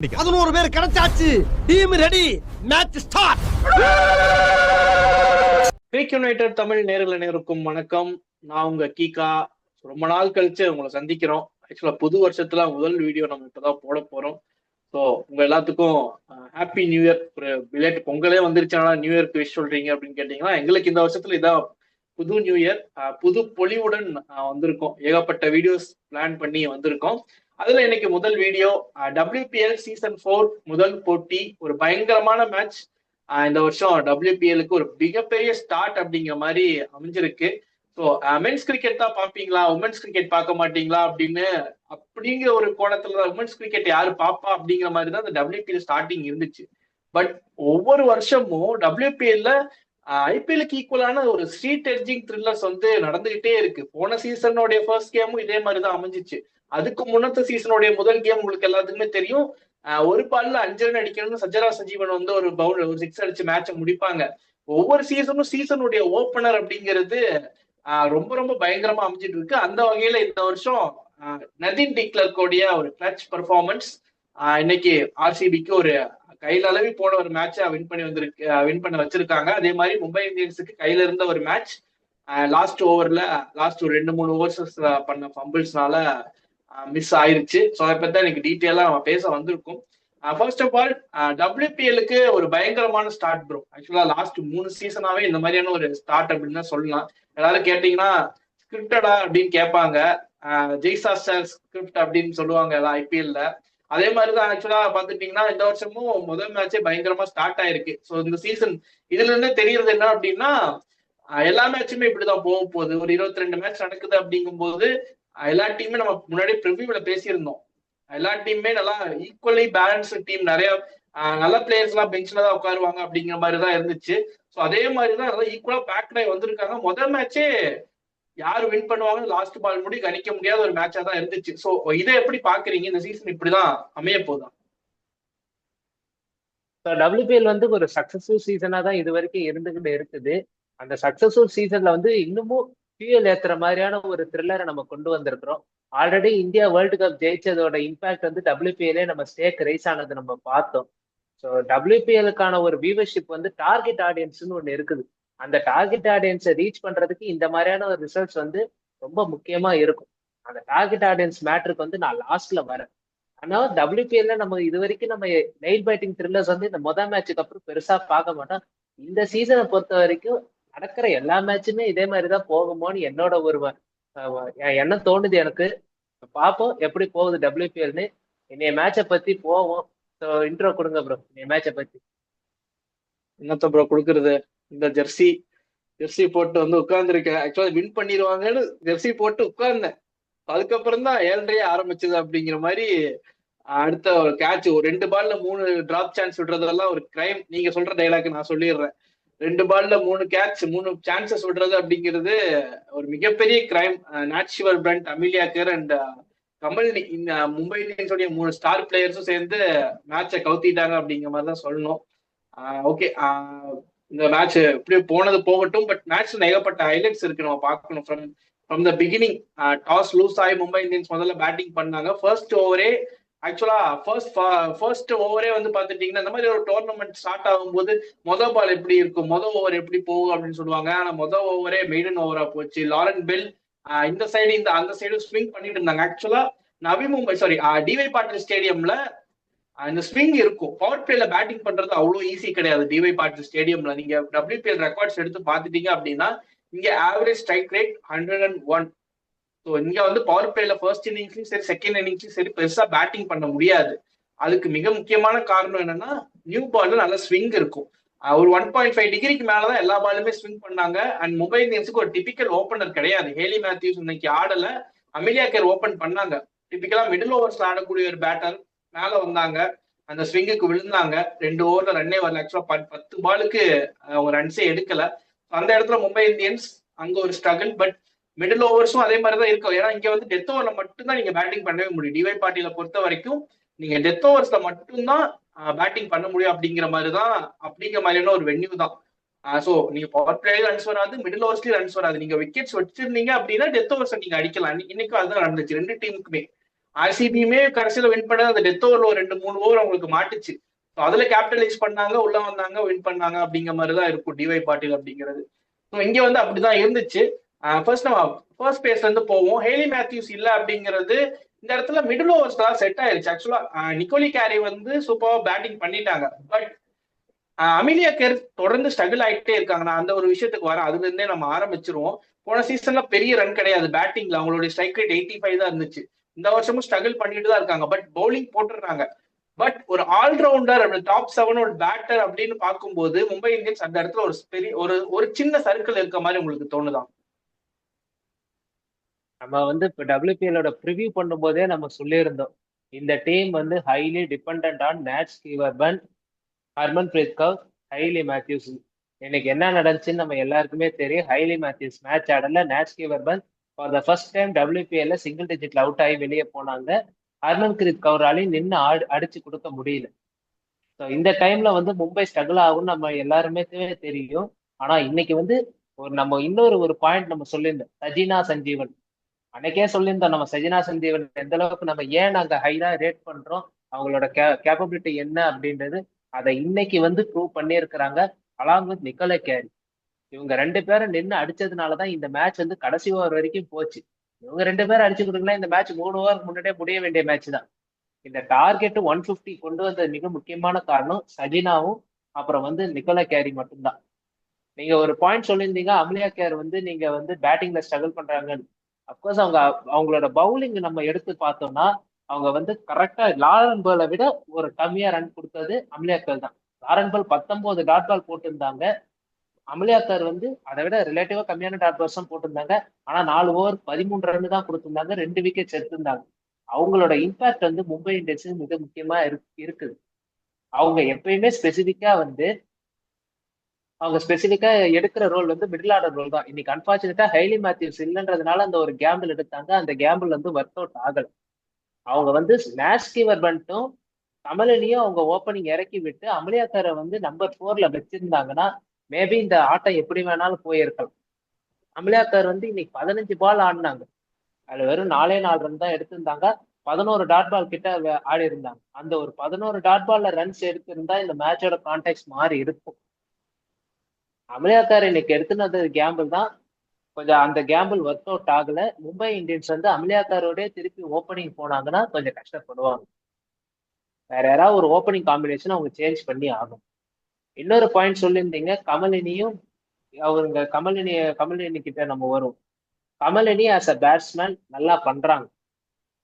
11 பேர் கிடைச்சாச்சு. Team ready. Match start. Cric United தமிழ் நேயர்களுக்கும் வணக்கம். நான் உங்க கீகா. ரொம்ப நாள் கழிச்சு உங்களை சந்திக்கிறோம். ஆக்சுவலா புது வருஷத்துல முதல் வீடியோ நம்ம இப்பதான் போட போறோம். ஸோ உங்க எல்லாத்துக்கும் ஹாப்பி நியூ இயர். ஒரு பிலேட் பொங்கலே வந்துருச்சுனா நியூ இயர்க்கு விஷ் சொல்றீங்க அப்படின்னு கேட்டீங்கன்னா, எங்களுக்கு இந்த வருஷத்துல இதான் புது நியூ இயர். புது பொலிவுடன் வந்திருக்கோம். ஏகப்பட்ட வீடியோஸ் பிளான் பண்ணி வந்திருக்கோம். அதுல இன்னைக்கு முதல் வீடியோ WPL சீசன் 4 முதல் போட்டி. ஒரு பயங்கரமான மேட்ச். இந்த வருஷம் WPL-க்கு ஒரு மிகப்பெரிய ஸ்டார்ட் அப்படிங்கிற மாதிரி அமைஞ்சிருக்கு. ஸோ மென்ஸ் கிரிக்கெட் தான் பார்ப்பீங்களா, உமன்ஸ் கிரிக்கெட் பார்க்க மாட்டீங்களா அப்படிங்கிற ஒரு கோணத்துல உமன்ஸ் கிரிக்கெட் யாரு பாப்பா அப்படிங்கிற மாதிரி தான் இந்த WPL ஸ்டார்டிங் இருந்துச்சு. பட் ஒவ்வொரு வருஷமும் WPL-ல IPL-க்கு ஈக்குவலான ஒரு ஸ்ட்ரீட் எட்ஜிங் த்ரில்லர்ஸ் வந்து நடந்துகிட்டே இருக்கு. போன சீசனோடைய ஃபர்ஸ்ட் கேமும் இதே மாதிரி தான் அமைஞ்சிச்சு. அதுக்கு முன்னத்த சீசனுடைய முதல் கேம் உங்களுக்கு எல்லாத்துக்குமே தெரியும். ஒரு பால்ல 5 ரன் அடிக்கணும்னு சஜ்ஜரா சஞ்சீவன் வந்து ஒரு பவுல் ஒரு 6 அடிச்சு மேட்சை முடிப்பாங்க. ஒவ்வொரு சீசனும் சீசனுடைய ஓப்பனர் அப்படிங்கிறது ரொம்ப ரொம்ப பயங்கரமா அமைஞ்சிட்டு இருக்கு. அந்த வகையில இந்த வருஷம் நதீன் டிக்லர்க்கோடைய ஒரு கிளட்ச் பெர்ஃபார்மன்ஸ் இன்னைக்கு RCB-க்கு ஒரு கையில அளவி போன ஒரு மேட்சை வின் பண்ண வச்சிருக்காங்க. அதே மாதிரி மும்பை இந்தியன்ஸுக்கு கையில இருந்த ஒரு மேட்ச் லாஸ்ட் ஒரு 2-3 ஓவர்ஸ் பண்ண ஃபம்பிள்ஸ்னால மிஸ் ஆயிருச்சு. ஸோ அதை பத்தி எனக்கு டீட்டெயிலா பேச வந்திருக்கும். ஃபர்ஸ்ட் ஆஃப் ஆல் WPL-க்கு ஒரு பயங்கரமான ஸ்டார்ட் ப்ரோ. ஆக்சுவலா லாஸ்ட் 3 சீசனாவே இந்த மாதிரியான ஒரு ஸ்டார்ட் அப்படின்னு தான் சொல்லலாம். எல்லாரும் கேட்டீங்கன்னா ஸ்கிரிப்டடா அப்படின்னு கேட்பாங்க. ஜெய்சா ஸ்டார் ஸ்கிரிப்ட் அப்படின்னு சொல்லுவாங்க எல்லாம் IPL-ல. அதே மாதிரிதான் ஆக்சுவலா பாத்துட்டீங்கன்னா இந்த வருஷமும் முதல் மேட்சே பயங்கரமா ஸ்டார்ட் ஆயிருக்கு. ஸோ இந்த சீசன் இதுல இருந்தே தெரியறது என்ன அப்படின்னா, எல்லா மேட்சுமே இப்படிதான் போக போகுது. ஒரு 22 மேட்ச் நடக்குது அப்படிங்கும் போது எல்லா டீமுமே நம்ம முன்னாடி ப்ரிவியூல பேசியிருந்தோம். எல்லா டீமுமே நல்லா ஈக்குவலி பேலன்ஸ்டு டீம், நிறைய நல்ல பிளேயர்ஸ் எல்லாம் பெஞ்ச்ல தான் உட்காருவாங்க அப்படிங்கிற மாதிரி தான் இருந்துச்சு. ஸோ அதே மாதிரிதான் எல்லாம் ஈக்குவலா பேக்ட் ஆகி வந்திருக்காங்க. முதல் மேட்சே யாரு வின் பண்ணுவாங்கன்னு லாஸ்ட் பால் முடி கணிக்க முடியாத ஒரு மேட்சா தான் இருந்துச்சு. ஸோ இதை எப்படி பாக்குறீங்க? இந்த சீசன் இப்படிதான் அமைய போதும். WPL வந்து ஒரு சக்சஸ்ஃபுல் சீசனா தான் இது வரைக்கும் இருந்துகிட்டு இருக்குது. அந்த சக்சஸ்ஃபுல் சீசன்ல வந்து இன்னமும் ஃபியூயல் ஏத்துற மாதிரியான ஒரு த்ரில்லரை நம்ம கொண்டு வந்திருக்கிறோம். ஆல்ரெடி இந்தியா வேர்ல்டு கப் ஜெயிச்சதோட இம்பாக்ட் வந்து WPL நம்ம ஸ்டேக் ரைஸ் ஆனது நம்ம பார்த்தோம். ஸோ WPL-க்கான ஒரு வியூவர்ஷிப் வந்து டார்கெட் ஆடியன்ஸ்னு ஒன்று இருக்குது. அந்த டார்கெட் ஆடியன்ஸை ரீச் பண்றதுக்கு இந்த மாதிரியான ஒரு ரிசல்ட்ஸ் வந்து ரொம்ப முக்கியமா இருக்கும். அந்த டார்கெட் ஆடியன்ஸ் மேட்டருக்கு வந்து நான் லாஸ்ட்ல வரேன். ஆனா WPL-ல நம்ம இது வரைக்கும் நம்ம நெயில் பைட்டிங் த்ரில்லர்ஸ் வந்து இந்த முதல் மேட்சுக்கு அப்புறம் பெருசா பார்க்க மாட்டோம். இந்த சீசனை பொறுத்த வரைக்கும் நடக்கிற எல்லா மேட்சுமே இதே மாதிரிதான் போகுமோன்னு என்னோட ஒரு எண்ணம் தோணுது எனக்கு. பார்ப்போம் எப்படி போகுது WPL-ன்னு. இன்னைய மேட்சை பத்தி போவோம். இன்ட்ரோ கொடுங்க ப்ரோ, இன்னைய மேட்சை பத்தி. என்னத்த ப்ரோ கொடுக்கறது? இந்த ஜெர்சி போட்டு வந்து உட்கார்ந்துருக்கேன். ஆக்சுவலா வின் பண்ணிடுவாங்கன்னு ஜெர்சி போட்டு உட்கார்ந்தேன். அதுக்கப்புறம் தான் 7:30 ஆரம்பிச்சது அப்படிங்கிற மாதிரி. அடுத்த ஒரு கேட்ச், ஒரு 2 பால்ல 3 டிராப் சான்ஸ் விடுறதெல்லாம் ஒரு கிரைம். நீங்க சொல்ற டைலாக் நான் சொல்லிடுறேன். 2 பால்ல 3 கேட்ச் 3 சான்சஸ் விடுறது அப்படிங்கிறது ஒரு மிகப்பெரிய crime. Nat Sciver Brunt, Amelia Kerr and Kamal, இந்த மும்பை இந்தியன்ஸோடைய 3 ஸ்டார் பிளேயர்ஸும் சேர்ந்து மேட்சை கவுத்திட்டாங்க அப்படிங்கிற மாதிரி தான் சொல்லணும். ஓகே, இந்த மேட்ச் இப்படி போனது போகட்டும். பட் மேட்ச்ல ஏகப்பட்ட ஹைலைட்ஸ் இருக்கு, நம்ம பார்க்கணும். From the beginning toss lose ஆகி மும்பை இந்தியன்ஸ் முதல்ல பேட்டிங் பண்ணாங்க. ஃபர்ஸ்ட் ஓவரே வந்து பாத்துட்டீங்கன்னா, இந்த மாதிரி ஒரு டோர்னமெண்ட் ஸ்டார்ட் ஆகும்போது மொதல் பால் எப்படி இருக்கும், மொதல் ஓவர் எப்படி போகும் அப்படின்னு சொல்லுவாங்க. ஆனா மொதல் ஓவரே மெய்டன் ஓவரா போச்சு. லாரன் பெல் இந்த சைடு அந்த சைடு ஸ்விங் பண்ணிட்டு இருந்தாங்க. ஆக்சுவலா டிவை பாட்டில் ஸ்டேடியம்ல இந்த ஸ்விங் இருக்கும். பவர் பிளேல பேட்டிங் பண்றது அவ்வளவு ஈஸி கிடையாது. டிவை பாட்டில் ஸ்டேடியம்ல நீங்க WPL ரெக்கார்ட்ஸ் எடுத்து பாத்துட்டீங்க அப்படின்னா, இங்க ஆவரேஜ் ஸ்ட்ரைக் ரேட் 101. ஸோ இங்க வந்து பவர் பிளேல ஃபர்ஸ்ட் இன்னிங்ஸ்லயும் சரி, செகண்ட் இன்னிங்ஸ்லயும் சரி பெருசா பேட்டிங் பண்ண முடியாது. அதுக்கு மிக முக்கியமான காரணம் என்னன்னா, நியூ பால்ல நல்ல ஸ்விங் இருக்கும். ஒரு 1.5 டிகிரிக்கு மேலதான் எல்லா பாலுமே ஸ்விங் பண்ணாங்க. அண்ட் மும்பை இந்தியன்ஸுக்கு ஒரு டிபிக்கல் ஓப்பனர் கிடையாது. ஹேலி மேத்யூஸ் இன்னைக்கு ஆடல, அமிலியா கேர் ஓபன் பண்ணாங்க. டிபிக்கலா மிடில் ஓவர்ஸ்ல ஆடக்கூடிய ஒரு பேட்டர் மேல வந்தாங்க, அந்த ஸ்விங்குக்கு விழுந்தாங்க. 2 ஓவர்ல ரன்னே வரல. ஆக்சுவலா 10 பாலுக்கு ஒரு ரன்ஸே எடுக்கல. அந்த இடத்துல மும்பை இந்தியன்ஸ் அங்க ஒரு ஸ்ட்ரகிள். பட் மிடில் ஓவர்ஸும் அதே மாதிரிதான் இருக்கும். ஏன்னா இங்க வந்து டெத் ஓவர்ல மட்டும்தான் நீங்க பேட்டிங் பண்ணவே முடியும். டிவை பாட்டில பொறுத்த வரைக்கும் நீங்க டெத் ஓவர்ஸ்ல மட்டும்தான் பேட்டிங் பண்ண முடியும். அப்படிங்கிற மாதிரியான ஒரு வென்யூ தான். சோ நீங்க பவர் பிளேல ரன்ஸ் வராது, மிடில் ஓவர்ஸ்லயும் ரன்ஸ் வராது. நீங்க விக்கெட்ஸ் வச்சிருந்தீங்க அப்படின்னா டெத் ஓவர்ஸ் நீங்க அடிக்கலாம். இன்னைக்கும் அதுதான் நடந்துச்சு 2 டீமுக்குமே. ஆர்சிபியுமே கடைசியில வின் பண்ணது அந்த டெத் ஓவர்ல ஒரு 2-3 ஓவர் அவங்களுக்கு மாட்டுச்சு. அதுல கேபிட்டலைஸ் பண்ணாங்க, உள்ள வந்தாங்க, வின் பண்ணாங்க அப்படிங்கிற மாதிரிதான் இருக்கும் டிவை பாட்டில் அப்படிங்கிறது. இங்க வந்து அப்படிதான் இருந்துச்சு. ஃபர்ஸ்ட் நம்ம ஃபர்ஸ்ட் பேஸ்ல இருந்து போவோம். ஹேலி மேத்யூஸ் இல்ல அப்படிங்கிறது இந்த இடத்துல மிடில் ஓவர்ஸ் தான் செட் ஆயிருச்சு. ஆக்சுவலா நிக்கோலி கேரி வந்து சூப்பரா பேட்டிங் பண்ணிட்டாங்க. பட் அமிலியா கேர் தொடர்ந்து ஸ்ட்ரகிள் ஆகிட்டே இருக்காங்க. நான் அந்த ஒரு விஷயத்துக்கு வரேன். அதுல இருந்தே நம்ம ஆரம்பிச்சிருவோம். போன சீசன்ல பெரிய ரன் கிடையாது பேட்டிங்ல, அவங்களுடைய ஸ்ட்ரைக் ரேட் 85 தான் இருந்துச்சு. இந்த வருஷமும் ஸ்ட்ரகிள் பண்ணிட்டு தான் இருக்காங்க. பட் பவுலிங் போட்டுறாங்க. பட் ஒரு ஆல்ரவுண்டர் டாப் 7 ஒரு பேட்டர் அப்படின்னு பார்க்கும்போது மும்பை இந்தியன்ஸ் அந்த இடத்துல ஒரு பெரிய ஒரு சின்ன சர்க்கிள் இருக்க மாதிரி உங்களுக்கு தோணுதான்? நம்ம வந்து இப்ப டபிள்யூபிஎலோட ப்ரிவியூ பண்ணும்போதே நம்ம சொல்லியிருந்தோம், இந்த டீம் வந்து highly depend on Nat Sciver Brunt, Harmanpreet Kaur, Hayley Matthews. இன்னைக்கு என்ன நடந்துச்சுன்னு நம்ம எல்லாருக்குமே தெரியும். ஹைலி மேத்யூஸ் மேட்ச் ஆடல. Nat Sciver Brunt for the first time டபிள்யூபிஎல்ல சிங்கிள் டிஜிட்ல அவுட் ஆகி வெளியே போனாங்க. ஹர்மன்பிரீத் கவுராலையும் நின்று அடிச்சு கொடுக்க முடியல. ஸோ இந்த டைம்ல வந்து மும்பை ஸ்ட்ரகிள் ஆகும்னு நம்ம எல்லாருமே தெரியும். ஆனா இன்னைக்கு வந்து நம்ம இன்னொரு பாயிண்ட் நம்ம சொல்லியிருந்தோம், சஜினா சஞ்சீவன். அன்னைக்கே சொல்லியிருந்தோம் நம்ம சஜினா சஞ்சீவன் எந்த அளவுக்கு நம்ம ஏன் நாங்க ஹைலா ரேட் பண்றோம், அவங்களோட கேப்பபிலிட்டி என்ன அப்படின்றது அதை இன்னைக்கு வந்து ப்ரூவ் பண்ணியிருக்கிறாங்க. Along with Nicola Carey. இவங்க 2 பேரும் நின்று அடிச்சதுனாலதான் இந்த மேட்ச் வந்து கடைசி ஓவர் வரைக்கும் போச்சு. இவங்க 2 பேரும் அடிச்சு கொடுக்கலாம், இந்த மேட்ச் 3 ஓவருக்கு முன்னாடியே முடிய வேண்டிய மேட்ச் தான். இந்த டார்கெட் 150 கொண்டு வந்த மிக முக்கியமான காரணம் சஜினாவும் அப்புறம் வந்து நிக்கோலை கேரி மட்டும்தான். நீங்க ஒரு பாயிண்ட் சொல்லியிருந்தீங்க, அமலியா கேர் வந்து நீங்க வந்து பேட்டிங்ல ஸ்ட்ரகிள் பண்றாங்கன்னு. அப்கோர்ஸ் அவங்களோட பவுலிங் நம்ம எடுத்து பார்த்தோம்னா அவங்க வந்து கரெக்டா லாரன் பாலை விட ஒரு கம்மியா ரன் கொடுத்தது அமலியா கேர் தான். லாரன் பால் 19 டாட் பால் போட்டிருந்தாங்க. அமலியா கேர் வந்து அதை விட ரிலேட்டிவா கம்மியான டாட் பால்ஸ் தான் போட்டிருந்தாங்க. ஆனா 4 ஓவர் 13 ரன் தான் கொடுத்திருந்தாங்க, 2 விக்கெட்ஸ் எடுத்திருந்தாங்க. அவங்களோட இம்பாக்ட் வந்து மும்பை இந்தியன்ஸ் மிக முக்கியமா இருக்குது. அவங்க எப்பயுமே ஸ்பெசிபிக்கா எடுக்கிற ரோல் வந்து மிடில் ஆர்டர் ரோல் தான். இன்னைக்கு அன்பார்ச்சுனேட்டா ஹைலி மேத்யூஸ் இல்லைன்றதுனால அந்த ஒரு கேம்பிள் எடுத்தாங்க. அந்த கேம்பிள் வந்து ஒர்க் அவுட் ஆகல. அவங்க வந்து நேஷ்கிவர் பண்ணிட்டும் கமலினியும் அவங்க ஓப்பனிங் இறக்கி விட்டு அமலியாக்காரை வந்து நம்பர் 4ல வச்சிருந்தாங்கன்னா மேபி இந்த ஆட்டம் எப்படி வேணாலும் போயிருக்கலாம். அமலியாக்கார் வந்து இன்னைக்கு 15 பால் ஆடினாங்க. அதுல வெறும் 4 ரன் தான் எடுத்திருந்தாங்க. 11 டாட் பால் கிட்ட ஆடி இருந்தாங்க. அந்த ஒரு 11 டாட் பால்ல ரன்ஸ் எடுத்திருந்தா இந்த மேட்சோட கான்டெக்ட் மாறி இருக்கும். அமலியாக்கார் இன்னைக்கு எடுத்துனது கேம்பிள் தான். கொஞ்சம் அந்த கேம்பிள் ஒர்க் அவுட் ஆகல. மும்பை இந்தியன்ஸ் வந்து அமலியாக்காரோட திருப்பி ஓப்பனிங் போனாங்கன்னா கொஞ்சம் கஷ்டப்படுவாங்க. வேற யாராவது ஒரு ஓப்பனிங் காம்பினேஷன் அவங்க சேஞ்ச் பண்ணி ஆகும். இன்னொரு பாயிண்ட் சொல்லியிருந்தீங்க, கமலினியும் கமலினி கிட்ட நம்ம வரும். கமலினி ஆஸ் அ பேட்ஸ்மேன் நல்லா பண்றாங்க.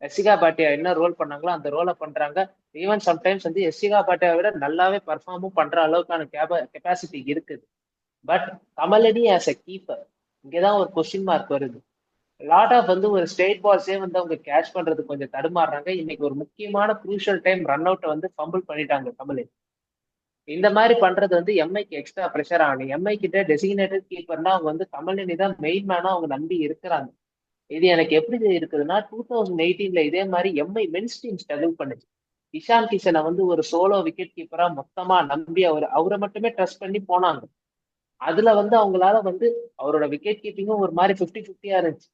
எஸ்சிகா பாட்டியா என்ன ரோல் பண்ணாங்களோ அந்த ரோலை பண்றாங்க. ஈவன் சம்டைம்ஸ் வந்து எஸ்சிகா பாட்டியா விட நல்லாவே பர்ஃபார்மும் பண்ற அளவுக்கான கெப்பாசிட்டி இருக்குது. But Kamalini as a keeper இங்கதான் ஒரு கொஸ்டின் மார்க் வருது. லாட் ஆஃப் வந்து ஒரு ஸ்ட்ரெயிட் பால்ஸே வந்து அவங்க கேட்ச் பண்றது கொஞ்சம் தடுமாறுறாங்க. இன்னைக்கு ஒரு முக்கியமான குரூஷியல் டைம் ரன் அவுட்டை வந்து ஃபம்பிள் பண்ணிட்டாங்க கமலினி. இந்த மாதிரி பண்றது வந்து எம்ஐக்கு எக்ஸ்ட்ரா ப்ரெஷர் ஆகணும். எம்ஐ கிட்ட டெசிக்னேட்டட் கீப்பர்னா அவங்க வந்து கமலினி தான் மெயின் மேனா அவங்க நம்பி இருக்கிறாங்க. இது எனக்கு எப்படி இருக்குதுன்னா 2018ல இதே மாதிரி எம்ஐ மென்ஸ் டீம் ஸ்ட்ரகிள் பண்ணுச்சு. இஷான் கிஷனை வந்து ஒரு சோலோ விக்கெட் கீப்பரா மொத்தமா நம்பி அவரை மட்டுமே ட்ரஸ்ட் பண்ணி போனாங்க. அதுல வந்து அவங்களால வந்து அவரோட விக்கெட் கீப்பிங்கும் ஒரு மாதிரி 50-50 இருந்துச்சு.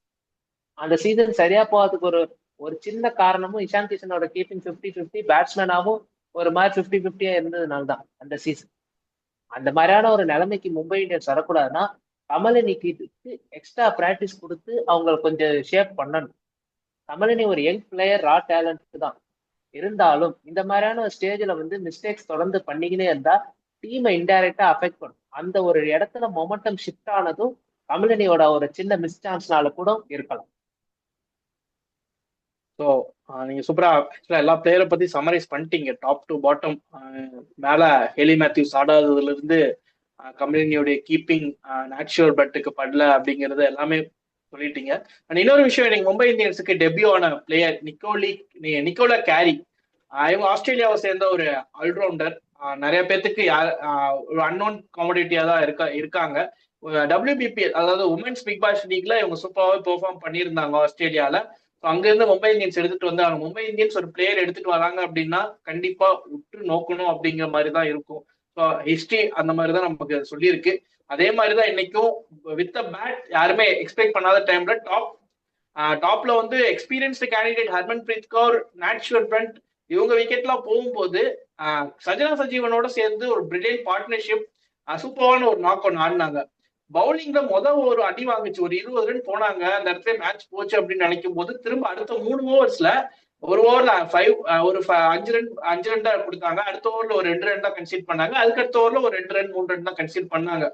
அந்த சீசன் சரியா போகிறதுக்கு ஒரு சின்ன காரணமும் இஷான் கிஷனோட கீப்பிங் 50-50, பேட்ஸ்மேனாவும் ஒரு மாதிரி 50-50 இருந்ததுனால தான் அந்த சீசன். அந்த மாதிரியான ஒரு நிலைமைக்கு மும்பை இந்தியன்ஸ் வரக்கூடாதுன்னா கமலினிக்கு எக்ஸ்ட்ரா பிராக்டிஸ் கொடுத்து அவங்க கொஞ்சம் ஷேப் பண்ணணும். கமலினி ஒரு யங் பிளேயர், ரா டேலண்ட் தான். இருந்தாலும் இந்த மாதிரியான ஸ்டேஜ்ல வந்து மிஸ்டேக்ஸ் தொடர்ந்து பண்ணிக்கினே இருந்தா டீமை இன்டைரக்டா அஃபெக்ட் பண்ணும். அந்த ஒரு இடத்துல மொமெண்டம் ஷிஃப்ட் ஆனதும் கமலினியோட ஒரு சின்ன மிஸ் சான்ஸ்னால கூட இருக்கலாம். ஸோ நீங்க சூப்பரா எல்லா பிளேயரை பத்தி சமரைஸ் பண்ணிட்டீங்க, டாப் டு பாட்டம். மேல ஹெலி மேத்யூஸ் ஆடாததுல இருந்து கம்பெனியோடைய கீப்பிங் நேச்சுரல் பட்டுக்கு படல அப்படிங்கறது எல்லாமே சொல்லிட்டீங்க. அண்ட் இன்னொரு விஷயம், எனக்கு மும்பை இந்தியன்ஸுக்கு டெபியூ ஆன பிளேயர் நிக்கோலா கேரி. இவங்க ஆஸ்திரேலியாவை சேர்ந்த ஒரு ஆல்ரவுண்டர். நிறைய பேர்த்துக்கு ஒரு அன்னோன் காமோடிட்டியா தான் இருக்காங்க. WBPL அதாவது உமன்ஸ் பிக் பாஸ் லீக்ல இவங்க சூப்பராகவே பெர்ஃபார்ம் பண்ணியிருந்தாங்க ஆஸ்திரேலியால. அங்க இருந்து மும்பை இந்தியன்ஸ் எடுத்துட்டு வந்து அவங்க மும்பை இந்தியன்ஸ் ஒரு பிளேயர் எடுத்துட்டு வராங்க அப்படின்னா கண்டிப்பா உற்று நோக்கணும் அப்படிங்கிற மாதிரி தான் இருக்கும். ஸோ ஹிஸ்டரி அந்த மாதிரி தான் நமக்கு சொல்லியிருக்கு. அதே மாதிரிதான் இன்னைக்கும் வித் அ பேட் யாருமே எக்ஸ்பெக்ட் பண்ணாத டைம்ல டாப் டாப்ல வந்து experienced candidate Harmanpreet Kaur, Nat Sciver Brunt இவங்க விக்கெட்லாம் போகும்போது சஜனா சஞ்சீவனோட சேர்ந்து ஒரு பிரில்லியன்ட் பார்ட்னர்ஷிப், சூப்பரான ஒரு நாக் ஒன் ஆடினாங்க. பவுலிங்ல ஒரு அடி வாங்குச்சு, ஒரு 20 ரன் போனாங்க, அந்த இடத்துல மேட்ச் போச்சு அப்படின்னு நினைக்கும் போது திரும்ப அடுத்த 3 ஓவர்ஸ்ல ஒரு ஓவர்ல 5 ரன் தான் கொடுத்தாங்க. அடுத்த ஓவர்ல ஒரு 2 ரன் தான் கன்சீட் பண்ணாங்க. அதுக்கு அடுத்த ஓவர்ல ஒரு 2 ரன் 3 ரன் தான் கன்சீட் பண்ணாங்க.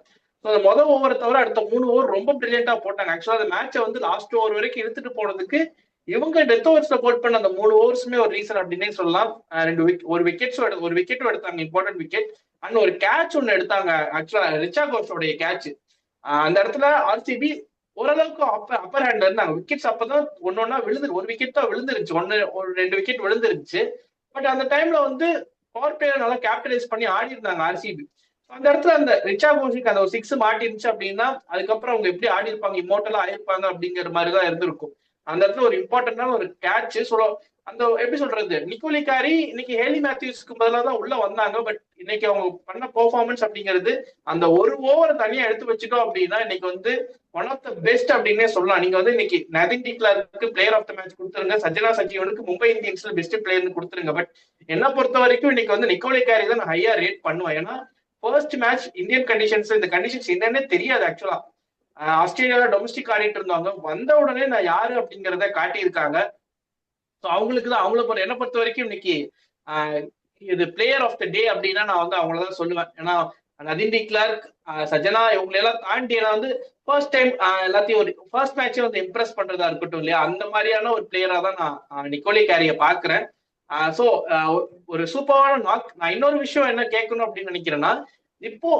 ஓவரை தவிர அடுத்த 3 ஓவர் ரொம்ப பிரில்லியண்டா போட்டாங்க. ஆக்சுவலா அந்த மேட்சை வந்து லாஸ்ட் ஓவர் வரைக்கும் இழுத்துட்டு போனதுக்கு இவங்க டெத் ஓவர்ஸ்ல போட் பண்ண அந்த 3 ஓவர்ஸுமே ஒரு ரீசன் அப்படின்னே சொல்லலாம். ஒரு விக்கெட்டும் எடுத்தாங்க, இம்பார்ட்டன்ட் விக்கெட். அண்ட் ஒரு கேட்ச் ஒன்னு எடுத்தாங்க, ஆக்சுவலா ரிச்சா கோஷோடைய கேட்ச். அந்த இடத்துல ஆர்சிபி ஓரளவுக்கு அப்பர் ஹேண்ட்ல இருந்தாங்க. விக்கெட்ஸ் அப்பதான் ஒன்னொன்னா ஒரு விக்கெட் தான் விழுந்துருச்சு, ஒரு 2 விக்கெட் விழுந்துருச்சு. பட் அந்த டைம்ல வந்து பவர் பிளேயர் நல்லா கேபிட்டலைஸ் பண்ணி ஆடி இருந்தாங்க ஆர்சிபி. அந்த இடத்துல அந்த ரிச்சா கோஷுக்கு அந்த ஒரு 6 மாட்டிருந்துச்சு அப்படின்னா அதுக்கப்புறம் அவங்க எப்படி ஆடி இருப்பாங்க, இம்மோட்டலா ஆயிருப்பாங்க அப்படிங்கிற மாதிரிதான் இருந்திருக்கும். அந்த இடத்துல ஒரு இம்பார்ட்டன்டான ஒரு கேட்ச். அந்த எப்படி சொல்றது, நிக்கோலிகாரி இன்னைக்கு ஹேலி மேத்யூஸ்க்கு பதிலாக தான் உள்ள வந்தாங்க. பட் இன்னைக்கு அவங்க பண்ண பெர்ஃபார்மன்ஸ் அப்படிங்கிறது அந்த ஒரு ஓவரை தனியா எடுத்து வச்சுட்டோம் அப்படின்னா இன்னைக்கு வந்து ஒன் ஆஃப் த பெஸ்ட் அப்படின்னே சொல்லலாம். நீங்க வந்து இன்னைக்கு நதின் டிக்லருக்கு பிளேயர் ஆஃப் த மேட்ச் கொடுத்துருங்க, சஜனா சஞ்சீவனுக்கு மும்பை இந்தியன்ஸ்ல பெஸ்ட் பிளேயர்னு கொடுத்துருங்க. பட் என்ன பொறுத்த வரைக்கும் இன்னைக்கு வந்து நிக்கோலிகாரி தான் நான் ஹையா ரேட் பண்ணுவேன். ஏன்னா ஃபர்ஸ்ட் மேட்ச் இந்தியன் கண்டிஷன்ஸ், இந்த கண்டிஷன்ஸ் என்னன்னே தெரியாது ஆக்சுவலா. ஆஸ்திரேலியால டொமஸ்டிக் ஆடிட்டு இருந்தாங்க, வந்த உடனே நான் யாரு அப்படிங்கிறத காட்டியிருக்காங்க. ஸோ அவங்கள என்ன பொறுத்த வரைக்கும் இன்னைக்கு இது பிளேயர் ஆஃப் த டே அப்படின்னா நான் வந்து அவங்களதான் சொல்லுவேன். ஏன்னா நதின் டி கிளார்க், சஜனா இவங்களெல்லாம் தாண்டி நான் வந்து ஃபர்ஸ்ட் டைம் எல்லாத்தையும் ஒரு ஃபர்ஸ்ட் மேட்சே வந்து இம்ப்ரெஸ் பண்றதா இருக்கட்டும் இல்லையா, அந்த மாதிரியான ஒரு பிளேயரா தான் நான் நிக்கோலி கேரிய பாக்குறேன். ஸோ ஒரு சூப்பரான நாக். நான் இன்னொரு விஷயம் என்ன கேட்கணும் அப்படின்னு நினைக்கிறேன்னா, இப்போ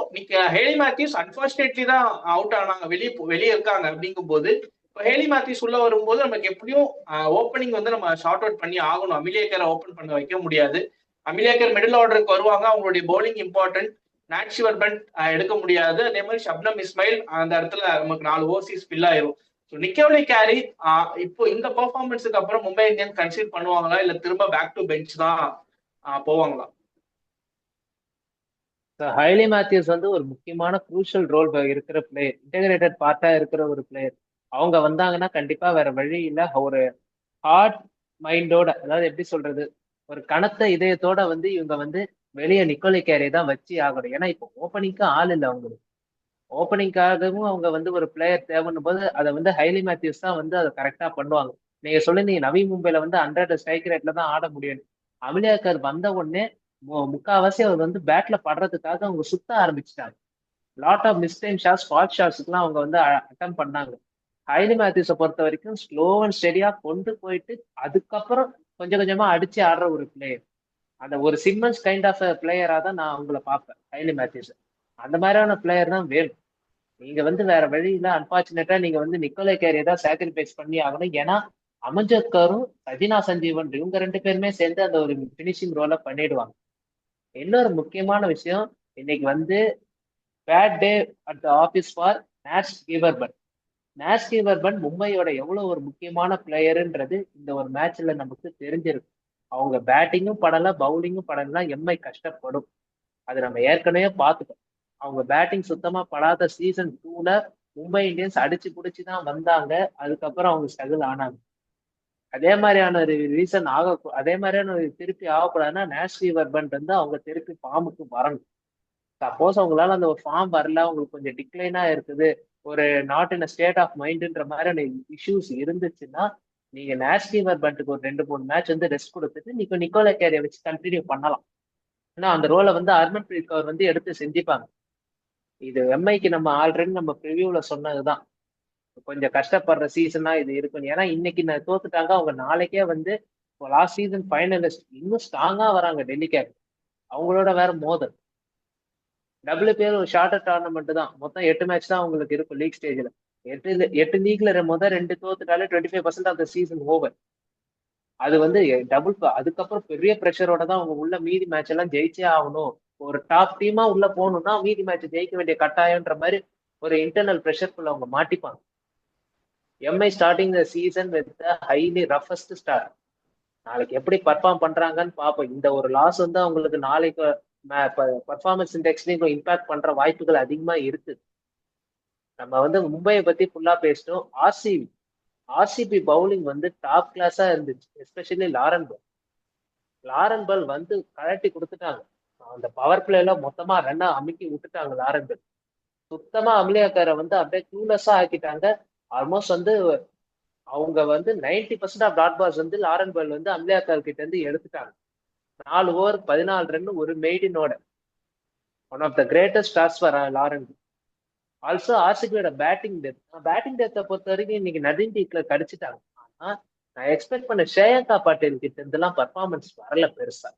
ஹேலி மேத்யூஸ் அன்பார்ச்சுனேட்லி தான் அவுட் ஆனாங்க, வெளியே இருக்காங்க. அப்படிங்கும் போது இப்போ ஹேலி மேத்யூஸ் உள்ள வரும்போது நமக்கு எப்படியும் ஓப்பனிங் வந்து நம்ம ஷார்ட் அவுட் பண்ணி ஆகணும். அமிலியேக்கரை ஓப்பன் பண்ண வைக்க முடியாது. அமிலியேக்கர் மிடில் ஆர்டருக்கு வருவாங்க, அவங்களுடைய பவுலிங் இம்பார்ட்டன்ட். நாட்சுவர் பண்ட் எடுக்க முடியாது. அதே மாதிரி ஷப்னம் இஸ்மாயில் அந்த இடத்துல நமக்கு 4 ஓவர்ஸீஸ் ஃபில் ஆயிரும். ஸோ நிக்கோலி கேரி இப்போ இந்த பெர்ஃபார்மன்ஸுக்கு அப்புறம் மும்பை இந்தியன்ஸ் கன்சிடர் பண்ணுவாங்களா, இல்ல திரும்ப பேக் டு பெஞ்ச் தான் போவாங்களா? ஹைலி மேத்யூஸ் வந்து ஒரு முக்கியமான குரூஷியல் ரோல் இருக்கிற பிளேயர், இன்டெகிரேட்டட் பார்ட்டா இருக்கிற ஒரு பிளேயர். அவங்க வந்தாங்கன்னா கண்டிப்பா வேற வழி இல்ல, ஒரு ஹார்ட் மைண்டோட, அதாவது எப்படி சொல்றது, ஒரு கனத்த இதயத்தோட வந்து இவங்க வந்து வெளியே நிக்கோலி கேரி தான் வச்சு ஆகணும். ஏன்னா இப்போ ஓப்பனிங்க்கு ஆள் இல்லை அவங்களுக்கு. ஓப்பனிங்காகவும் அவங்க வந்து ஒரு பிளேயர் தேவைன்னும் போது அதை வந்து ஹைலி மேத்யூஸ் தான் வந்து அதை கரெக்டா பண்ணுவாங்க. நீங்க சொல்லிருந்தீங்க நவி மும்பைல வந்து 100 ஸ்ட்ரைக் ரேட்ல தான் ஆட முடியும். அமிலியாக்கர் வந்த உடனே முக்காவாசி அவர் வந்து பேட்ல படுறதுக்காக அவங்க சுத்த ஆரம்பிச்சிட்டாங்க. Lot of mistime shots, fault ஷாட்ஸ்க்குலாம் அவங்க வந்து அட்டம் பண்ணாங்க. ஹைலி மேத்யூஸை பொறுத்த வரைக்கும் ஸ்லோ அண்ட் ஸ்டெடியா கொண்டு போயிட்டு அதுக்கப்புறம் கொஞ்சம் கொஞ்சமா அடிச்சு ஆடுற ஒரு பிளேயர். அந்த ஒரு சிம்மன்ஸ் கைண்ட் ஆஃப் பிளேயரா தான் நான் அவங்கள பார்ப்பேன் ஹைலி மேத்யூஸ். அந்த மாதிரியான பிளேயர் தான் வேணும். நீங்க வந்து வேற வழியில அன்பார்ச்சுனேட்டா நீங்க வந்து நிக்கோலை கேரியை தான் சாக்ரிஃபைஸ் பண்ணி ஆகணும். ஏன்னா அமஞ்சத்கரும் சஜினா சஞ்சீவன் இவங்க 2 பேருமே சேர்ந்து அந்த ஒரு பினிஷிங் ரோலை பண்ணிடுவாங்க. இன்னொரு முக்கியமான விஷயம், இன்னைக்கு வந்து bad day at the office for Nat Sciver Brunt. Nat Sciver Brunt மும்பையோட எவ்வளவு ஒரு முக்கியமான பிளேயருன்றது இந்த ஒரு மேட்ச்ல நமக்கு தெரிஞ்சிருக்கு. அவங்க பேட்டிங்கும் படல, பவுலிங்கும் படலாம், எம்ஐ கஷ்டப்படும். அது நம்ம ஏற்கனவே பார்த்துட்டோம். அவங்க பேட்டிங் சுத்தமா படாத சீசன் 2ல மும்பை இந்தியன்ஸ் அடிச்சு பிடிச்சிதான் வந்தாங்க. அதுக்கப்புறம் அவங்க ஸ்ட்ரகிள் ஆனாங்க. அதே மாதிரியான ஒரு ரீசன் அதே மாதிரியான ஒரு திருப்பி ஆகக்கூடாதுன்னா நேஷ்னல் வர்பன் வந்து அவங்க திருப்பி ஃபார்முக்கு வரணும். சப்போஸ் அவங்களால அந்த ஒரு ஃபார்ம் வரல, அவங்களுக்கு கொஞ்சம் டிக்ளைனா இருக்குது, ஒரு நாட் இன் ஸ்டேட் ஆஃப் மைண்டுன்ற மாதிரியான இஷ்யூஸ் இருந்துச்சுன்னா நீங்க நேஷ்னல் வர்பன்ட்டுக்கு ஒரு 2-3 மேட்ச் வந்து ரெஸ்ட் கொடுத்துட்டு நீங்க நிக்கோலை கேரியை வச்சு கண்டினியூ பண்ணலாம். ஏன்னா அந்த ரோலை வந்து ஹர்மன் பிரீத் கௌர் வந்து எடுத்து செஞ்சுப்பாங்க. இது எம்ஐக்கு நம்ம ஆல்ரெடி நம்ம ப்ரிவியூல சொன்னதுதான், கொஞ்சம் கஷ்டப்படுற சீசனா இது இருக்கும். ஏன்னா இன்னைக்கு நான் தோத்துட்டாங்க, அவங்க நாளைக்கே வந்து லாஸ்ட் சீசன் ஃபைனலிஸ்ட் இன்னும் ஸ்ட்ராங்கா வராங்க டெல்லி கேப். அவங்களோட வேற மோதல் WPL ஒரு ஷார்ட்டர் டோர்னமெண்ட் தான், மொத்தம் 8 மேட்ச் தான் அவங்களுக்கு இருக்கும் லீக் ஸ்டேஜ்ல. 8 லீக்ல முதல் 2 தோத்துட்டாலே 25% ஆஃப் த சீசன் ஓவர். அது வந்து டபுள். அதுக்கப்புறம் பெரிய ப்ரெஷரோட தான் அவங்க உள்ள மீதி மேட்ச் எல்லாம் ஜெயிச்சே ஆகணும். ஒரு டாப் டீமா உள்ள போகணும்னா மீதி மேட்ச் ஜெயிக்க வேண்டிய கட்டாயம்ன்ற மாதிரி ஒரு இன்டர்னல் ப்ரெஷருக்குள்ள அவங்க மாட்டிப்பாங்க. MI starting the season with highly roughest start. நாளைக்கு எப்படி பர்ஃபார்ம் பண்றாங்கன்னு பார்ப்போம். இந்த ஒரு லாஸ் வந்து அவங்களுக்கு நாளைக்கு பர்ஃபார்மன்ஸ் இண்டெக்ஸ்லயும் இம்பாக்ட் பண்ற வாய்ப்புகள் அதிகமா இருக்கு. நம்ம வந்து மும்பையை பத்தி ஃபுல்லா பேசிட்டோம். ஆர்சிபி ஆர்சிபி பவுலிங் வந்து டாப் கிளாஸா இருந்துச்சு, எஸ்பெஷலி லாரன் பால் வந்து கழட்டி கொடுத்துட்டாங்க. அந்த பவர் பிளேல மொத்தமா ரன்னா அமுக்கி விட்டுட்டாங்க. லாரன் பால் சுத்தமா அமலியாக்காரை வந்து அப்படியே க்ளூலெஸ்ஸா ஆக்கிட்டாங்க. ஆல்மோஸ்ட் வந்து அவங்க வந்து 90% ஆஃப் டாட் பால்ஸ் வந்து லாரன் பால் வந்து அமலியாக்கார் கிட்ட இருந்து எடுத்துட்டாங்க. 4 ஓவர் 14 ரன் ஒரு மெய்டினோட one of the greatest stars for Lauren. Also ஆர்சிபியோட பேட்டிங் டெத்தை பொறுத்த வரைக்கும் இன்னைக்கு நதின் டீக்ல கடிச்சிட்டாங்க. ஆனா நான் எக்ஸ்பெக்ட் பண்ண ஷேகா பாட்டீல் கிட்ட இருந்தெல்லாம் பர்ஃபார்மன்ஸ் வரல பெருசா.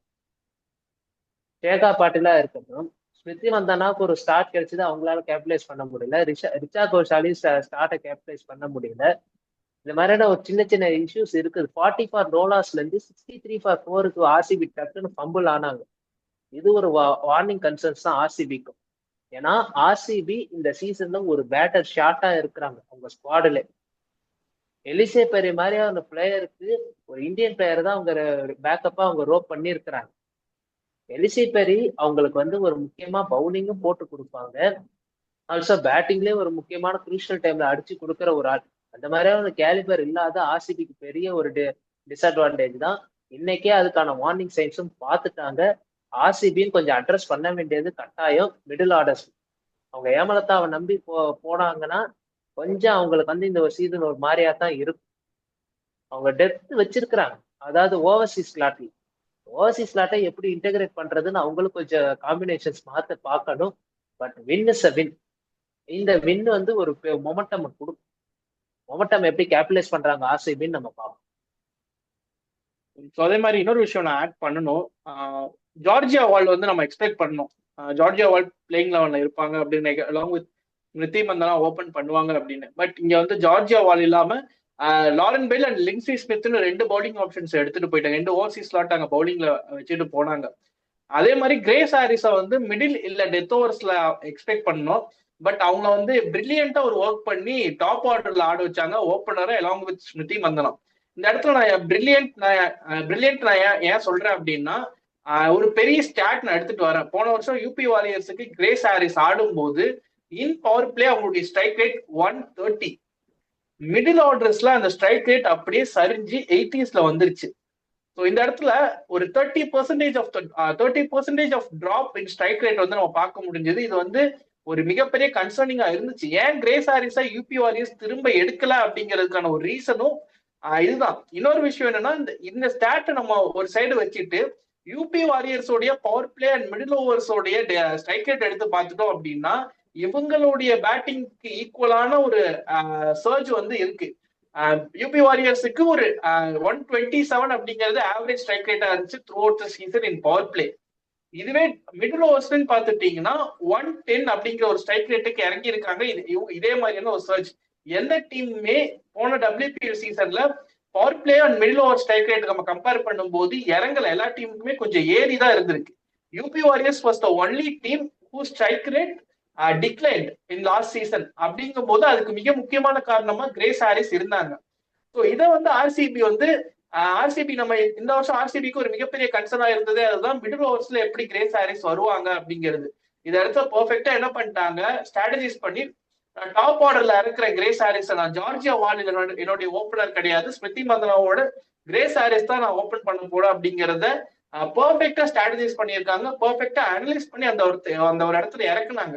ஷேகா பாட்டீலா இருக்கட்டும், ஸ்மிருதி மந்தனாவுக்கு ஒரு ஸ்டார்ட் கிடைச்சது, அவங்களால கேபிடலைஸ் பண்ண முடியல. ரிச்சா கோஷாலி ஸ்டார்ட்டை கேபிடலைஸ் பண்ண முடியல. இந்த மாதிரியான ஒரு சின்ன சின்ன இஷ்யூஸ் இருக்குது. 40 ஃபார் ரோலாஸ்ல இருந்து 63 ஃபார் 4க்கு ஆர்சிபி டக்குன்னு ஃபம்பிள் ஆனாங்க. இது ஒரு வார்னிங் கன்சர்ன்ஸ் தான் ஆர்சிபிக்கும். ஏன்னா ஆர்சிபி இந்த சீசன்ல ஒரு பேட்டர் ஷார்ட்டா இருக்கிறாங்க அவங்க ஸ்குவாடுல. எலிசே பெரி மாதிரியான பிளேயருக்கு ஒரு இந்தியன் பிளேயர் தான் அவங்க பேக்கப்பா அவங்க ரோப் பண்ணி இருக்கிறாங்க. எலிசே பெரி அவங்களுக்கு வந்து ஒரு முக்கியமா பவுலிங்கும் போட்டு கொடுப்பாங்க. ஆல்சோ பேட்டிங்லயே ஒரு முக்கியமான குரூஷியல் டைம்ல அடிச்சு கொடுக்குற ஒரு ஆள். அந்த மாதிரியான கேலிபர் இல்லாத ஆர்சிபிக்கு பெரிய ஒரு டிஸ்அட்வான்டேஜ் தான். இன்னைக்கே அதுக்கான வார்னிங் சைன்ஸும் பார்த்துட்டாங்க. ஆர்சிபின்னு கொஞ்சம் அட்ரஸ் பண்ண வேண்டியது கட்டாயம் மிடில் ஆர்டர்ஸ். அவங்க ஏமலத்தாவை நம்பி போனாங்கன்னா கொஞ்சம் அவங்களுக்கு வந்து இந்த ஒரு சீசன் ஒரு மாதிரியா தான் இருக்கும். அவங்க டெப்த் வச்சிருக்கிறாங்க, அதாவது ஓவர்சீஸ் ஸ்லாட்டை எப்படி இன்டெகிரேட் பண்றதுன்னு அவங்களுக்கு கொஞ்சம் காம்பினேஷன்ஸ் மாத்த பார்க்கணும். But win is a win. இந்த வின் வந்து ஒரு மொமெண்டம் கொடுக்கும். மொமெண்டம் எப்படி கேபிடலைஸ் பண்றாங்க ஆர்சிபின்னு நம்ம பார்ப்போம். அதே மாதிரி இன்னொரு விஷயம் நான் ஆட் பண்ணணும். ஜார்ஜியா வால் வந்து நம்ம எக்ஸ்பெக்ட் பண்ணோம். ஜார்ஜியா வால் பிளேயிங் லெவன்ல இருப்பாங்க அப்படின்னு, along with Smriti Mandhana open பண்ணுவாங்க அப்படின்னு. பட் இங்க வந்து ஜார்ஜியா வால் இல்லாம லாரன் பெல் அண்ட் லிங்ஸி ஸ்மித்னு 2 பவுலிங் ஆப்ஷன்ஸ் எடுத்துட்டு போயிட்டாங்க. 2 ஓவர்சீஸ் ஸ்லாட் அங்க பவுலிங்ல வச்சுட்டு போனாங்க. அதே மாதிரி கிரேஸ் ஹாரிஸை வந்து மிடில் இல்ல டெத் ஓவர்ஸ்ல எக்ஸ்பெக்ட் பண்ணோம். பட் அவங்க வந்து பிரில்லியண்டா ஒரு ஒர்க் பண்ணி டாப் ஆர்டர்ல ஆட வச்சாங்க ஓப்பனரை அலாங் வித் ஸ்மிருதி மந்தனா. இந்த இடத்துல நான் பிரில்லியன்ட் நான் ஏன் சொல்றேன் அப்படின்னா, ஒரு பெரிய ஸ்டாட் நான் எடுத்துட்டு வரேன். போன வருஷம் யூபி வாரியர்ஸுக்கு கிரேஸ் ஹாரிஸ் ஆடும்போது இன் பவர் பிளே அவங்களுடைய ஸ்ட்ரைக் ரேட் 130. மிடில் ஆர்டர்ஸ்ல அந்த ஸ்ட்ரைக் ரேட் அப்படியே சரிஞ்சு 80ஸ்ல வந்துருச்சு. ஸோ இந்த இடத்துல ஒரு 30% of drop in strike rate வந்து நம்ம பார்க்க முடிஞ்சது. இது வந்து ஒரு மிகப்பெரிய கன்சர்னிங்கா இருந்துச்சு. ஏன் கிரேஸ் ஹாரிஸா யூபி வாரியர்ஸ் திரும்ப எடுக்கல அப்படிங்கிறதுக்கான ஒரு ரீசனும் இதுதான். இன்னொரு விஷயம் என்னன்னா, இந்த ஸ்டாட்டை நம்ம ஒரு சைடு வச்சுட்டு யூபி வாரியர்ஸோடைய பவர் பிளே அண்ட் மிடில் ஓவர்ஸோடைய ஸ்ட்ரைக் ரேட் எடுத்து பார்த்துட்டோம் அப்படின்னா இவங்களுடைய பேட்டிங்க்கு ஈக்குவலான ஒரு சர்ஜ் வந்து இருக்கு. யூபி வாரியர்ஸுக்கு ஒரு 127 அப்படிங்கிறது ஆவரேஜ் ஸ்ட்ரைக் ரேட்டா இருந்துச்சு through out the season in power play. இதுவே மிடில் ஓவர்ஸ்ன்னு பார்த்துட்டீங்கன்னா 110 அப்படிங்கிற ஒரு ஸ்ட்ரைக் ரேட்டுக்கு இறங்கி இருக்காங்க. இதே மாதிரியான ஒரு சர்ஜ் எந்த டீமுமே போன WPL சீசன்ல power play and middle over strike rate நம்ம கம்பேர் பண்ணும்போது இறங்கல. எல்லா டீமுக்குமே கொஞ்சம் ஏறி தான் இருந்திருக்கு. UP warriors was the only team who strike rate declined in last season. அப்படிங்கும் போது அதுக்கு மிக முக்கியமான காரணமா கிரேஸ் ஹாரிஸ் இருந்தாங்க. ஸோ இதை வந்து ஆர்சிபி நம்ம இந்த வருஷம் ஆர்சிபிக்கு ஒரு மிகப்பெரிய கன்சர்னா இருந்தது அதுதான், மிடில் ஓவர்ஸ்ல எப்படி கிரேஸ் ஹாரிஸ் வருவாங்க அப்படிங்கிறது. இதை இடத்துல பெர்ஃபெக்டா என்ன பண்ணிட்டாங்க, ஸ்ட்ராட்டஜைஸ் பண்ணி டாப் ஆர்டர்ல இருக்கிற கிரேஸ் ஹாரிஸ் நான் ஜார்ஜியா வால் என்னுடைய ஓப்பனர் கிடையாது, ஸ்மிருதி மந்தனாவோட கிரேஸ் ஹாரிஸ் தான் நான் ஓப்பன் பண்ண போறேன் அப்படிங்கிறத பெர்ஃபெக்டா ஸ்ட்ராட்டஜைஸ் பண்ணியிருக்காங்க. பெர்ஃபெக்டா அனலைஸ் பண்ணி அந்த ஒரு இடத்துல இறக்குனாங்க.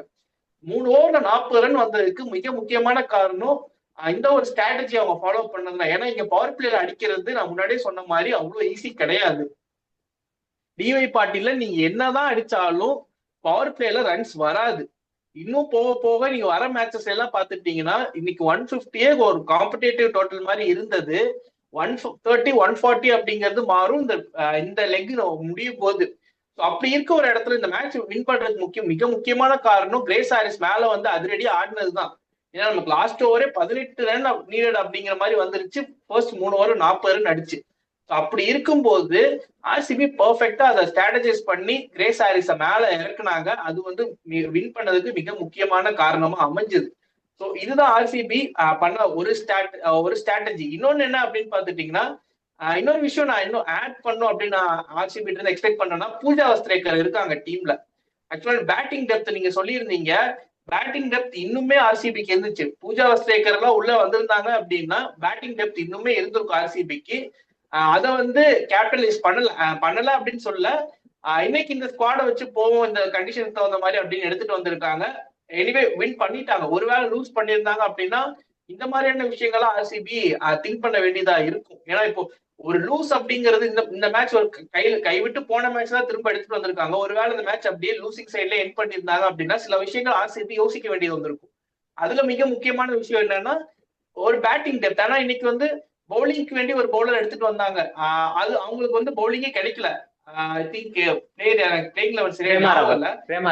3 ஓவர்ல 40 ரன் வந்ததுக்கு மிக முக்கியமான காரணம் இந்த ஒரு ஸ்ட்ராட்டஜி அவங்க ஃபாலோ பண்ணதுதான். ஏன்னா இங்க பவர் பிளேல அடிக்கிறது நான் முன்னாடியே சொன்ன மாதிரி அவ்வளவு ஈஸி கிடையாது. டிஒய் பாட்டில நீங்க என்னதான் அடிச்சாலும் பவர் பிளேல ரன்ஸ் வராது. இன்னும் போக போக நீங்க வர மேட்சஸ் எல்லாம் பாத்துட்டீங்கன்னா இன்னைக்கு 150 ஒரு காம்படேட்டிவ் டோட்டல் மாதிரி இருந்தது. 130 140 அப்படிங்கிறது மாறும் இந்த லெக் முடியும் போது. அப்படி இருக்க ஒரு இடத்துல இந்த மேட்ச் வின் பண்றதுக்கு மிக முக்கியமான காரணம் கிரேஸ் ஹாரிஸ் மேல வந்து அதிரடியா ஆடினதுதான். ஏன்னா நமக்கு லாஸ்ட் ஓவரே 18 ரன் நீடட் அப்படிங்கிற மாதிரி வந்துருச்சு. ஃபர்ஸ்ட் 3 ஓவர் 40 ரன் அடிச்சு. அப்படி இருக்கும்போது ஆர்சிபி பெர்ஃபெக்டா அதை ஸ்ட்ராட்டஜைஸ் பண்ணி கிரேஸ் ஹாரிஸை மேல இறக்குனாங்க. அது வந்து வின் பண்ணதுக்கு மிக முக்கியமான காரணமா அமைஞ்சது. ஸோ இதுதான் ஆர்சிபி பண்ண ஒரு ஸ்ட்ராட்டஜி. இன்னொன்னு என்ன அப்படின்னு பாத்துட்டீங்கன்னா, இன்னொரு விஷயம் நான் இன்னும் ஆட் பண்ணும் அப்படின்னு ஆர்சிபி எக்ஸ்பெக்ட் பண்ணேன்னா, பூஜா வஸ்திரேக்கர் இருக்காங்க டீம்ல. ஆக்சுவலா பேட்டிங் டெப்த் நீங்க சொல்லியிருந்தீங்க, பேட்டிங் டெப்த் இன்னுமே ஆர்சிபிக்கு இருந்துச்சு. பூஜா வஸ்தேக்கர் எல்லாம் உள்ள வந்திருந்தாங்க அப்படின்னா பேட்டிங் டெப்த் இன்னுமே இருந்திருக்கும் ஆர்சிபிக்கு. அதை வந்து கேபிட்டலைஸ் பண்ணல அப்படின்னு சொல்ல. இன்னைக்கு இந்த ஸ்குவாடை வச்சு போவோம் இந்த கண்டிஷனுக்கு தகுந்த மாதிரி அப்படின்னு எடுத்துட்டு வந்திருக்காங்க. எனிவே வின் பண்ணிட்டாங்க. ஒருவேளை லூஸ் பண்ணியிருந்தாங்க அப்படின்னா இந்த மாதிரியான விஷயங்கள்லாம் ஆர்சிபி திங்க் பண்ண வேண்டியதா இருக்கும். ஏன்னா இப்போ ஒரு லூஸ் அப்படிங்கிறது இந்த மேட்ச் ஒரு கைவிட்டு போன மேட்ச் தான் திரும்ப எடுத்துட்டு வந்திருக்காங்க. ஒருவேளை இந்த மேட்ச் அப்படியே லூசிங் சைட்ல எண்ட் பண்ணியிருந்தாங்க அப்படின்னா சில விஷயங்கள் ஆர்சிபி யோசிக்க வேண்டியது வந்திருக்கும். அதுல மிக முக்கியமான விஷயம் என்னன்னா ஒரு பேட்டிங் டெப்த். ஆனா இன்னைக்கு வந்து பவுலிங்க்கு வேண்டி ஒரு பவுலர் எடுத்துட்டு வந்தாங்க. அது அவங்களுக்கு வந்து பவுலிங்கே கிடைக்கல. ஐ திங்க் பிளேயிங் லெவல் சரியா இல்ல. பிரேமா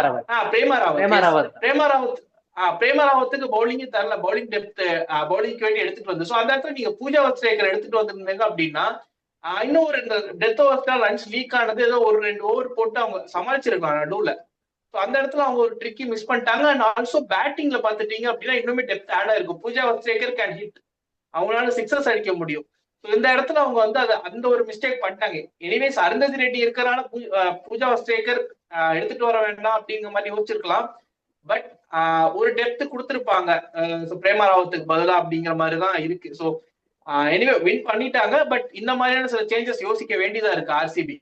ராவத்துக்கு பவுலிங்கே தரல. பவுலிங் டெப்த் பவுலிங்க்கு வேண்டி எடுத்துட்டு வந்து அந்த இடத்துல நீங்க பூஜா வஸ்தேக்கர் எடுத்துட்டு வந்திருந்தீங்க அப்படின்னா இன்னும் ஒரு டெத் ஓவர்ஸ்ல ரன்ஸ் லீக் ஆனது ஏதோ ஒரு 2 ஓவர் போட்டு அவங்க சமாளிச்சிருக்காங்க நடுவுல. அந்த இடத்துல அவங்க ஒரு ட்ரிக்கி மிஸ் பண்ணிட்டாங்க. அண்ட் ஆல்சோ பேட்டிங்ல பாத்துட்டீங்க அப்படின்னா இன்னுமே டெப்த் ஆடா இருக்கும். பூஜா வஸ்தேக்கர் கேன் ஹிட், அவங்களால சிக்ஸஸ் அடிக்க முடியும். இந்த இடத்துல அவங்க வந்து அந்த ஒரு மிஸ்டேக் பண்ணிட்டாங்க. எனிவேஸ் அருந்ததி ரெட்டி இருக்கிறனால பூஜா வஸ்தேக்கர் எடுத்துட்டு வர வேண்டாம் அப்படிங்கிற மாதிரி யோசிச்சிருக்கலாம். பட் ஒரு டெப்த் கொடுத்துருப்பாங்க பிரேமா ராவத்துக்கு பதிலா அப்படிங்கிற மாதிரி தான் இருக்கு. ஸோ எனிவே வின் பண்ணிட்டாங்க. பட் இந்த மாதிரியான சில சேஞ்சஸ் யோசிக்க வேண்டியதா இருக்கு ஆர்சிபி.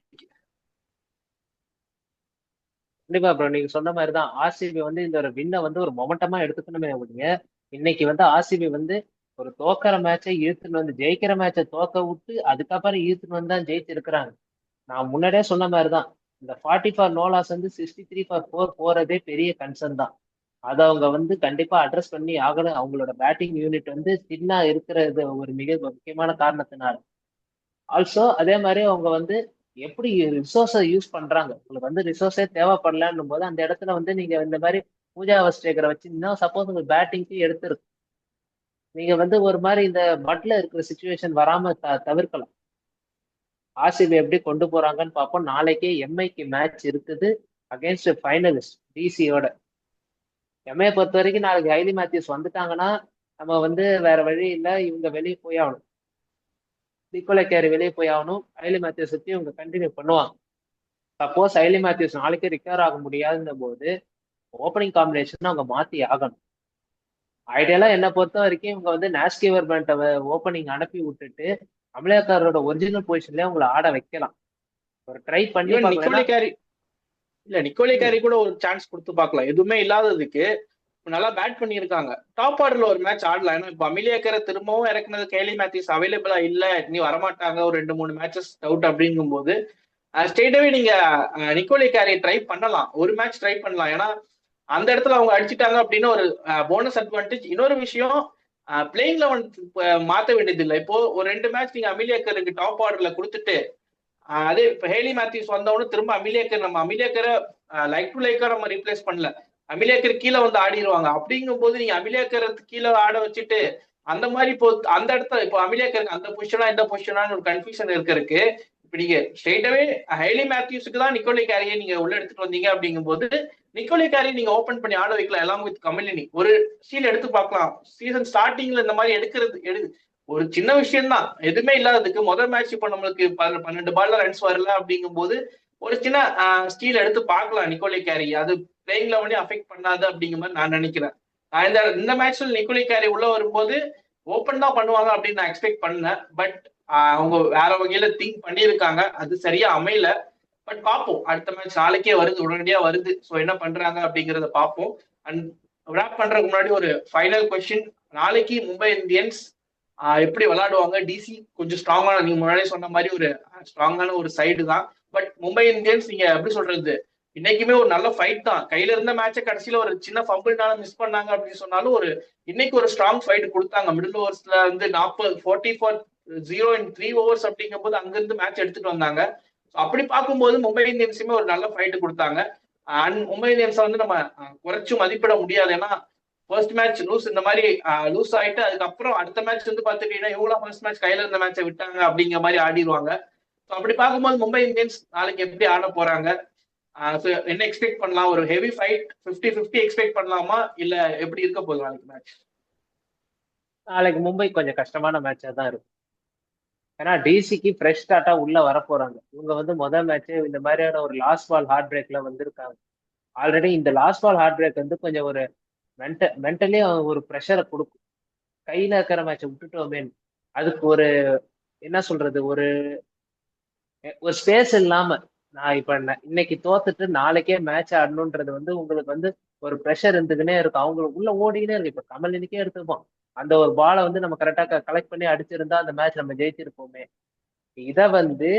கண்டிப்பா ப்ரோ, நீங்க சொன்ன மாதிரி தான் ஆர்சிபி வந்து இந்த ஒரு வின்னை வந்து ஒரு மொமெண்டமா எடுத்துக்கணுமே ஒழிய இன்னைக்கு வந்து ஆர்சிபி வந்து ஒரு தோக்கிற மேட்சை இழுத்துன்னு வந்து ஜெயிக்கிற மேட்சை தோக்க விட்டு அதுக்கப்புறம் இழுத்துன்னு வந்து தான் ஜெயிச்சிருக்கிறாங்க. நான் முன்னாடியே சொன்ன மாதிரி தான் இந்த 44 நோலாஸ் வந்து 63-4 போறதே பெரிய கன்சர்ன் தான். அதை அவங்க வந்து கண்டிப்பா அட்ரஸ் பண்ணி ஆகணும். அவங்களோட பேட்டிங் யூனிட் வந்து சின்ன இருக்கிறது ஒரு மிக முக்கியமான காரணத்தினால. ஆல்சோ அதே மாதிரி அவங்க வந்து எப்படி ரிசோர்ஸை யூஸ் பண்றாங்க. உங்களுக்கு வந்து ரிசோர்ஸே தேவைப்படலன்னும் போது அந்த இடத்துல வந்து நீங்க இந்த மாதிரி பூஜா வஸ்தேக்கரை வச்சிருந்தா சப்போஸ் உங்களுக்கு பேட்டிங்க்கு எடுத்துருக்கு. நீங்க வந்து ஒரு மாதிரி இந்த பட்ல இருக்கிற சுச்சுவேஷன் வராம தவிர்க்கலாம். ஆர்சிபி எப்படி கொண்டு போறாங்கன்னு பார்ப்போம். நாளைக்கே எம்ஐக்கு மேட்ச் இருக்குது அகேன்ஸ்ட் ஃபைனலிஸ்ட் டிசியோட. எம்ஐ பொறுத்த வரைக்கும் நாளைக்கு ஹைலி மேத்யூஸ் வந்துட்டாங்கன்னா நம்ம வந்து வேற வழி இல்லை, இவங்க வெளியே போய் ஆகணும். நிக்கோலை கேரி வெளியே போய் ஆகணும். ஹைலி மேத்யூஸ் வச்சு இவங்க கண்டினியூ பண்ணுவாங்க. சப்போஸ் ஹைலி மேத்யூஸ் நாளைக்கே ரிகவர் ஆக முடியாதுன்ற போது ஓப்பனிங் காம்பினேஷன் அவங்க மாத்தி ஆகணும். ஐடியலா என்ன பொறுத்த வரைக்கும் இவங்க வந்து நாஸ்கிவர்மெண்ட்டை ஓப்பனிங் அனுப்பி விட்டுட்டு அமலேக்கரோட ஒரிஜினல் பொசிஷன்லயே அவங்களை ஆட வைக்கலாம். ஒரு ட்ரை பண்ணி நிக்கோலை கேரி கூட ஒரு சான்ஸ் கொடுத்து பார்க்கலாம். எதுவுமே இல்லாததுக்கு நல்லா பேட் பண்ணியிருக்காங்க. டாப் ஆர்டர்ல ஒரு மேட்ச் ஆடலாம். ஏன்னா இப்போ அமிலியாக்கரை திரும்பவும் இறக்குனது ஹேலி மேத்யூஸ் அவைலபிளா இல்ல, நீ வரமாட்டாங்க, ஒரு 2-3 மேட்சஸ் அவுட் அப்படிங்கும் போது ஸ்ட்ரெயிட்டாவே நீங்க நிக்கோலை கேரியை ட்ரை பண்ணலாம். ஒரு மேட்ச் ட்ரை பண்ணலாம். ஏன்னா அந்த இடத்துல அவங்க அடிச்சுட்டாங்க அப்படின்னா ஒரு போனஸ் அட்வான்டேஜ். இன்னொரு விஷயம் பிளேயிங் லெவன் மாற்ற வேண்டியது இல்லை. இப்போ ஒரு 2 மேட்ச் நீங்க அமிலியாக்கருக்கு டாப் ஆர்டர்ல கொடுத்துட்டு அதே இப்போ ஹேலி மேத்யூஸ் வந்தவொன்னு திரும்ப அமிலியாக்கரை லைக் டு லைக்கா நம்ம ரீப்ளேஸ் பண்ணல. அமிலியாக்கர் கீழே வந்து ஆடிடுவாங்க. அப்படிங்கும் போது நீங்க அமிலியாக்கருக்கு கீழே ஆட வச்சுட்டு அந்த மாதிரி இப்போ அந்த இடத்துல இப்போ அமிலியாக்கருக்கு அந்த பொசிஷனா இந்த பொசிஷனான்னு ஒரு கன்ஃபியூஷன் இருக்கிறதுக்கு இப்ப நீங்க ஸ்ட்ரெயிட்டாவே ஹேலி மேத்யூஸுக்கு தான் நிக்கோலை கேரியை நீங்க உள்ள எடுத்துட்டு வந்தீங்க. அப்படிங்கும் போது நிக்கோலை கேரி நீங்க ஓபன் பண்ணி ஆட வைக்கலாம். எல்லாம் வித் கமிலினி ஒரு சீல் எடுத்து பார்க்கலாம். சீசன் ஸ்டார்டிங்ல இந்த மாதிரி எடுக்கிறது ஒரு சின்ன விஷயம் தான். எதுவுமே இல்லாததுக்கு முதல் மேட்ச் இப்ப நம்மளுக்கு 12 பால்ல ரன்ஸ் வரல அப்படிங்கும் போது ஒரு சின்ன ஸ்டீல் எடுத்து பார்க்கலாம் நிக்கோலை கேரி. அது பிளேயிங் லெவனே அஃபெக்ட் பண்ணாது அப்படிங்கிற மாதிரி நான் நினைக்கிறேன். இந்த மேட்ச்ல நிக்கோலை கேரி உள்ள வரும்போது ஓப்பன் தான் பண்ணுவாங்க அப்படின்னு நான் எக்ஸ்பெக்ட் பண்ணேன். பட் அவங்க வேற வகையில திங்க் பண்ணியிருக்காங்க. அது சரியா அமையல. பட் பார்ப்போம். அடுத்த மேட்ச் நாளைக்கே வருது, உடனடியா வருது. ஸோ என்ன பண்றாங்க அப்படிங்கிறத பார்ப்போம். அண்ட் ரேப் பண்றதுக்கு முன்னாடி ஒரு ஃபைனல் கொஸ்டின். நாளைக்கு மும்பை இந்தியன்ஸ் எப்படி விளையாடுவாங்க? டிசி கொஞ்சம் ஸ்ட்ராங்கான, நீங்க முன்னாடியே சொன்ன மாதிரி ஒரு ஸ்ட்ராங்கான ஒரு சைடு தான். பட் மும்பை இந்தியன்ஸ் நீங்க எப்படி சொல்றது, இன்னைக்குமே ஒரு நல்ல ஃபைட் தான். கையில இருந்த மேட்சை கடைசியில ஒரு சின்ன ஃபம்பிள்னால மிஸ் பண்ணாங்க அப்படின்னு சொன்னாலும் இன்னைக்கு ஒரு ஸ்ட்ராங் ஃபைட் கொடுத்தாங்க. மிடில் ஓவர்ஸ்ல வந்து 44-0 in 3 overs அப்படிங்கும் போது அங்கிருந்து மேட்ச் எடுத்துட்டு வந்தாங்க. அப்படி பார்க்கும்போது மும்பை இந்தியன்ஸுமே ஒரு நல்ல ஃபைட் கொடுத்தாங்க. அண்ட் மும்பை இந்தியன்ஸை வந்து நம்ம குறைச்சு மதிப்பிட முடியாது. ஏன்னா ஃபர்ஸ்ட் மேட்ச் இந்த மாதிரி லூஸ் ஆயிட்டு அதுக்கப்புறம் அடுத்த மேட்ச் வந்து பார்த்துட்டீங்கன்னா இவங்களாம் ஃபர்ஸ்ட் மேட்ச் கையில இருந்த மேட்சை விட்டாங்க அப்படிங்கிற மாதிரி ஆடிடுவாங்க. ஸோ அப்படி பார்க்கும்போது மும்பை இந்தியன்ஸ் நாளைக்கு எப்படி ஆட போறாங்க, என்ன எக்ஸ்பெக்ட் பண்ணலாம்? ஒரு ஹெவி ஃபைட் 50-50 எக்ஸ்பெக்ட் பண்ணலாமா, இல்ல எப்படி இருக்க போகுது நாளைக்கு மேட்ச்? நாளைக்கு மும்பை கொஞ்சம் கஷ்டமான மேட்சா தான் இருக்கும். ஏன்னா டிசிக்கு ஃப்ரெஷ் ஸ்டார்ட்டா உள்ள வர போறாங்க. இவங்க வந்து முதல் மேட்ச் இந்த மாதிரியான ஒரு லாஸ்ட் பால் ஹார்ட் பிரேக்ல வந்திருக்காங்க. ஆல்ரெடி இந்த லாஸ்ட் பால் ஹார்ட் பிரேக் வந்து கொஞ்சம் ஒரு மென்டலி ஒரு ப்ரெஷரை கொடுக்கும். கையில இருக்கிற மேட்சை விட்டுட்டோமே, அதுக்கு ஒரு என்ன சொல்றது, ஒரு ஒரு ஸ்பேஸ் இல்லாம நான் இப்ப இன்னைக்கு தோத்துட்டு நாளைக்கே மேட்ச் ஆடணும்ன்றது வந்து உங்களுக்கு வந்து ஒரு ப்ரெஷர் இருந்துக்கினே இருக்கும். அவங்களுக்கு உள்ள ஓடிக்கினே இருக்கு. இப்ப கமலினிக்கே எடுத்துப்போம், அந்த ஒரு பாலை வந்து நம்ம கரெக்டா கலெக்ட் பண்ணி அடிச்சிருந்தா அந்த மேட்ச் நம்ம ஜெயிச்சிருப்போமே. இத வந்து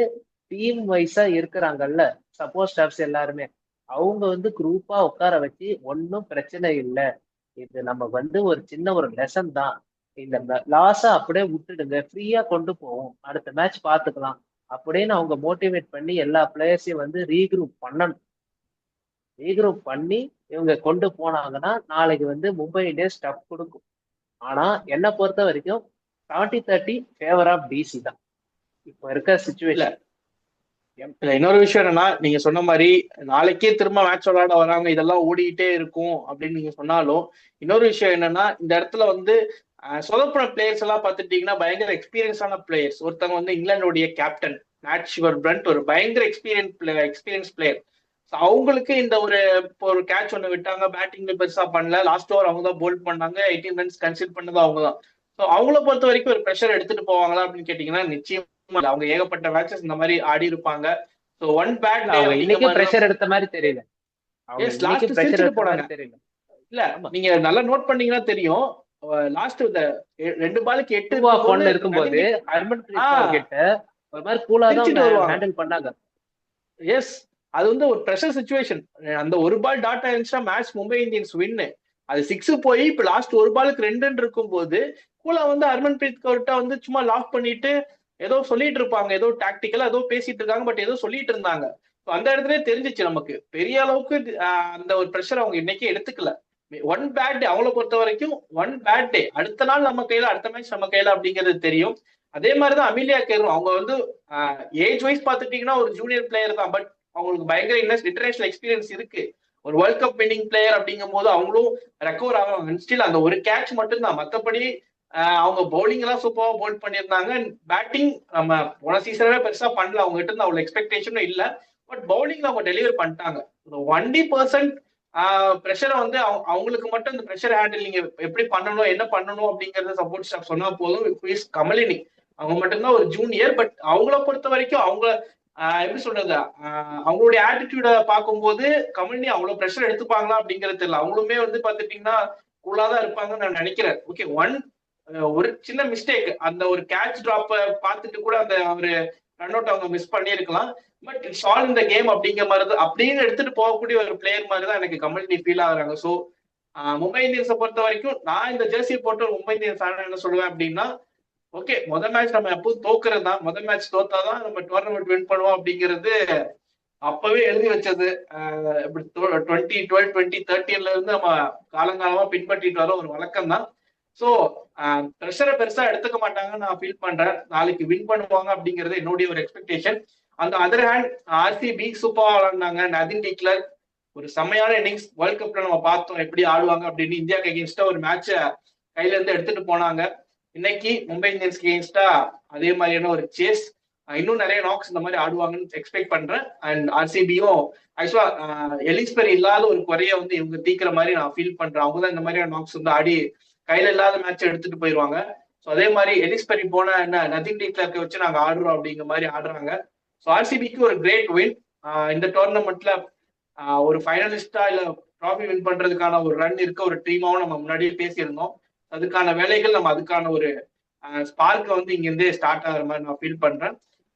டீம் வைஸா இருக்கிறாங்கல்ல சப்போர்ட் ஸ்டாஃப்ஸ் எல்லாருமே, அவங்க வந்து குரூப்பா உட்கார வச்சு ஒன்னும் பிரச்சனை இல்லை, இது நம்ம வந்து ஒரு சின்ன ஒரு லெசன் தான், இந்த லாஸ அப்படியே விட்டுடுங்க, ஃப்ரீயா கொண்டு போவோம், அடுத்த மேட்ச் பாத்துக்கலாம் அப்படின்னு அவங்க மோட்டிவேட் பண்ணி எல்லா பிளேயர்ஸையும் வந்து ரீக்ரூப் பண்ணணும். ரீக்ரூப் பண்ணி இவங்க கொண்டு போனாங்கன்னா நாளைக்கு வந்து மும்பை இந்தியன்ஸ் டஃப் கொடுக்கும். ஆனா என்ன பொறுத்த வரைக்கும் 70-30 ஃபேவர் ஆஃப் டிசி தான் இப்ப இருக்க சிச்சுவேஷன். இல்ல இன்னொரு விஷயம் என்னன்னா, நீங்க சொன்ன மாதிரி நாளைக்கே திரும்ப மேட்ச் விளையாட வராங்க, இதெல்லாம் ஓடிக்கிட்டே இருக்கும் அப்படின்னு நீங்க சொன்னாலும், இன்னொரு விஷயம் என்னன்னா, இந்த இடத்துல வந்து சொதப்பின பிளேயர்ஸ் எல்லாம் பார்த்துட்டீங்கன்னா பயங்கர எக்ஸ்பீரியன்ஸான பிளேயர்ஸ். ஒருத்தவங்க வந்து இங்கிலாந்துடைய கேப்டன் மேட் ஷுவர் பிரண்ட், ஒரு பயங்கர எக்ஸ்பீரியன்ஸ் பிளேயர். அவங்களுக்கு இந்த இப்போ ஒரு கேட்ச் ஒன்று விட்டாங்க, பேட்டிங்ல பெருசா பண்ணல, லாஸ்ட் ஓவர் அவங்க தான் போல்ட் பண்ணாங்க, 18 ரன்ஸ் கன்சிடர் பண்ணது அவங்க தான். ஸோ அவங்கள பொறுத்த வரைக்கும் ஒரு ப்ரெஷர் எடுத்துட்டு போவாங்களா அப்படின்னு கேட்டீங்கன்னா நிச்சயம் அவங்க ஏகப்பட்ட மேட்சஸ் இந்த மாதிரி ஆடி இருப்பாங்க. சோ ஒன் பேட் டே இன்னைக்கு பிரஷர் எடுத்த மாதிரி தெரியல. லாஸ்ட் சிரிச்சிட்டு போனாங்க தெரியல. இல்ல நீங்க நல்லா நோட் பண்ணீங்கன்னா தெரியும், லாஸ்ட் இந்த 2 பாலுக்கு 8 இருக்கும்போது ஹர்மன்பிரீத் கௌர் கிட்ட ஒரு மாதிரி கூலா தான் ஹேண்டில் பண்ணாங்க. எஸ், அது வந்து ஒரு பிரஷர் சிச்சுவேஷன். அந்த ஒரு பால் டாட் ஆயிருந்துச்சுன்னா மேட்ச் மும்பை இந்தியன்ஸ் வின்னு. அது 6 போய் இப்ப லாஸ்ட் ஒரு பாலுக்கு 2 இருக்கும் போது கூலா வந்து ஹர்மன்பிரீத் கௌர்ட்ட வந்து சும்மா லாக் பண்ணிட்டு ஏதோ சொல்லிட்டு இருப்பாங்க, ஏதோ டாக்டிக்கலா ஏதோ பேசிட்டு இருக்காங்க, பட் ஏதோ சொல்லிட்டு இருந்தாங்க. அந்த இடத்துல தெரிஞ்சிச்சு நமக்கு பெரிய அளவுக்கு அந்த ஒரு ப்ரெஷர் அவங்க இன்னைக்கே எடுத்துக்கல. ஒன் பேட் டே அவங்கள பொறுத்த வரைக்கும், ஒன் பேட் டே, அடுத்த நாள் நம்ம கையில, அடுத்த மேட்ச் நம்ம கையில அப்படிங்கிறது தெரியும். அதே மாதிரிதான் அமிலியா கேரும். அவங்க வந்து ஏஜ் வைஸ் பாத்துட்டீங்கன்னா ஒரு ஜூனியர் பிளேயர் தான், பட் அவங்களுக்கு பயங்கர இன்டர்நேஷனல் எக்ஸ்பீரியன்ஸ் இருக்கு. ஒரு வேர்ல்ட் கப் வின்னிங் பிளேயர் அப்படிங்கும் போது அவங்களும் ரெக்கவர் ஆகும். ஸ்டில் அந்த ஒரு கேட்ச் மட்டும்தான், மற்றபடி அவங்க பவுலிங் எல்லாம் சூப்பரா போல்ட் பண்ணியிருந்தாங்க. பேட்டிங் நம்ம போன சீசனவே பெருசா பண்ணல, அவங்க கிட்ட இருந்து அவ்வளவு எக்ஸ்பெக்டேஷனும் இல்ல, பட் பவுலிங்ல அவங்க டெலிவர் பண்ணிட்டாங்க. 1% ப்ரெஷரை வந்து அவங்களுக்கு மட்டும் இந்த ப்ரெஷர் ஹேண்டில் நீங்க எப்படி பண்ணணும், என்ன பண்ணணும் அப்படிங்கறத சப்போர்ட் ஸ்டாஃப் சொன்னா போதும். கமலினி அவங்க மட்டும்தான் ஒரு ஜூனியர், பட் அவங்கள பொறுத்த வரைக்கும் அவங்க எப்படி சொல்றது, அவங்களுடைய ஆட்டிடியூட பார்க்கும்போது கமலினி அவ்வளவு ப்ரெஷர் எடுத்துப்பாங்களா அப்படிங்கிறது தெரியல. அவங்களுமே வந்து பாத்துட்டீங்கன்னா கூலாதான் இருப்பாங்கன்னு நான் நினைக்கிறேன். ஓகே, ஒரு சின்ன மிஸ்டேக், அந்த ஒரு கேட்ச் டிராப்ப பார்த்துட்டு கூட அந்த ஒரு ரன் அவுட் அவங்க மிஸ் பண்ணிருக்கலாம், பட் இட்ஸ் ஆல் இந்த கேம் அப்படிங்கிற மாதிரி அப்படின்னு எடுத்துட்டு போகக்கூடிய ஒரு பிளேயர் மாதிரி தான் எனக்கு கமலினி ஃபீல் ஆகுறாங்க. ஸோ மும்பை இந்தியன்ஸை பொறுத்த வரைக்கும் நான் இந்த ஜெர்சி போட்டு ஒரு மும்பை இந்தியன்ஸ் ஃபேன் என்ன சொல்லுவேன் அப்படின்னா, ஓகே முதல் மேட்ச் நம்ம எப்பவும் தோக்குறது தான், முதல் மேட்ச் தோத்தாதான் நம்ம டோர்னமெண்ட் வின் பண்ணுவோம் அப்படிங்கிறது அப்பவே எழுதி வச்சது. 2012 2013 இருந்து நம்ம காலங்காலமா பின்பற்றிட்டு வர ஒரு வழக்கம் தான். சோ ப்ரெஷரை பெருசா எடுத்துக்க மாட்டாங்கன்னு நான் ஃபீல் பண்றேன். நாளைக்கு வின் பண்ணுவாங்க அப்படிங்கிறது என்னுடைய ஒரு எக்ஸ்பெக்டேஷன். அந்த அதர் ஹேண்ட் ஆர்சிபி சூப்பரா விளாண்டாங்க. நதின் டிக்லர் ஒரு செம்மையான இன்னிங்ஸ். வேர்ல்ட் கப்ல நம்ம பார்த்தோம் எப்படி ஆடுவாங்க அப்படின்னு. இந்தியாவுக்கு அகேன்ஸ்டா ஒரு மேட்ச கையில இருந்து எடுத்துட்டு போனாங்க. இன்னைக்கு மும்பை இந்தியன்ஸ்க்கு அகேன்ஸ்டா அதே மாதிரியான ஒரு சேஸ், இன்னும் நிறைய நாக்ஸ் இந்த மாதிரி ஆடுவாங்கன்னு எக்ஸ்பெக்ட் பண்றேன். அண்ட் ஆர்சிபியும் ஆக்சுவலா எலிஸ்பெரி இல்லாத ஒரு குறைய வந்து இவங்க தீக்கிற மாதிரி நான் ஃபீல் பண்றேன். அவங்க தான் இந்த மாதிரியான நாக்ஸ் வந்து ஆடி கையில இல்லாத மேட்ச் எடுத்துட்டு போயிருவாங்க. ஸோ அதே மாதிரி எலிஸ்பெரி போன என்ன நதின் டிக்லர்க்க வச்சு நாங்க ஆடுறோம் அப்படிங்கிற மாதிரி ஆடுறாங்க. ஸோ ஆர்சிபிக்கு ஒரு கிரேட் வின். இந்த டோர்னமெண்ட்ல ஒரு ஃபைனலிஸ்டா இல்ல ட்ராஃபி வின் பண்றதுக்கான ஒரு ரன் இருக்க ஒரு டீமாவும் நம்ம முன்னாடியே பேசியிருந்தோம். அதுக்கான வேலைகள் நம்ம அதுக்கான ஒரு ஸ்பார்க்கை வந்து இங்க இருந்தே ஸ்டார்ட் ஆகிற மாதிரி நான் ஃபீல் பண்றேன்.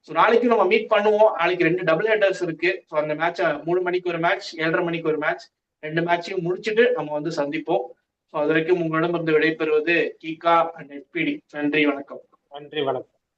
ஸோ நாளைக்கு நம்ம மீட் பண்ணுவோம். நாளைக்கு 2 டபுள் ஹெட்டர்ஸ் இருக்கு. ஸோ அந்த மேட்சை 3 மணிக்கு ஒரு மேட்ச், 7:30 மணிக்கு ஒரு மேட்ச், 2 மேட்சையும் முடிச்சுட்டு நம்ம வந்து சந்திப்போம். ஸோ அது வரைக்கும் உங்களிடமிருந்து விடைபெறுவது கீகா அண்ட் SPD. நன்றி, வணக்கம். நன்றி, வணக்கம்.